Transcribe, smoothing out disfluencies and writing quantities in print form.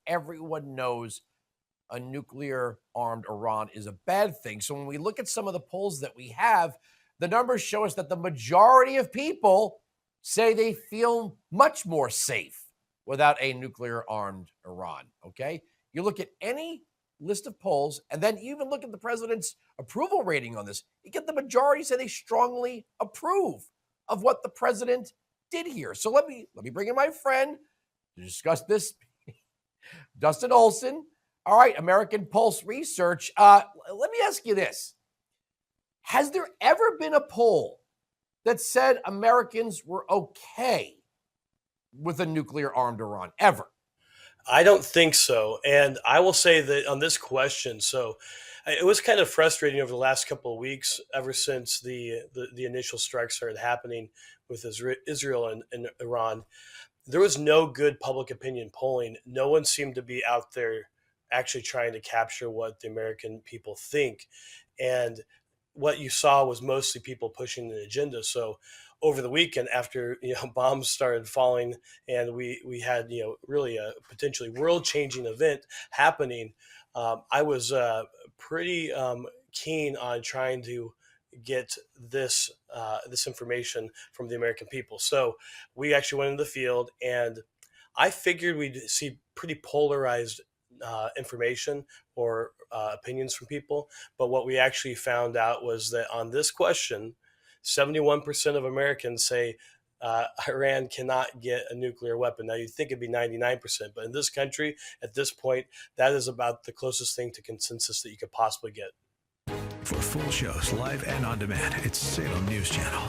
everyone knows a nuclear armed Iran is a bad thing. So when we look at some of the polls that we have, the numbers show us that the majority of people say they feel much more safe without a nuclear armed Iran. Okay. You look at any list of polls, and then you even look at the president's approval rating on this, you get the majority say they strongly approve of what the president did here. So let me bring in my friend to discuss this, Dustin Olson. All right, American Pulse Research. Let me ask you this. Has there ever been a poll that said Americans were okay with a nuclear-armed Iran, ever? I don't think so. And I will say that on this question, so it was kind of frustrating over the last couple of weeks, ever since the initial strikes started happening with Israel and Iran. There was no good public opinion polling. No one seemed to be out there actually trying to capture what the American people think. And what you saw was mostly people pushing an agenda. So over the weekend, after bombs started falling, and we had really a potentially world changing event happening, I was pretty keen on trying to get this information from the American people. So we actually went into the field, and I figured we'd see pretty polarized information or opinions from people. But what we actually found out was that on this question, 71% of Americans say Iran cannot get a nuclear weapon. Now, you'd think it'd be 99%, but in this country, at this point, that is about the closest thing to consensus that you could possibly get. For full shows, live and on demand, it's Salem News Channel.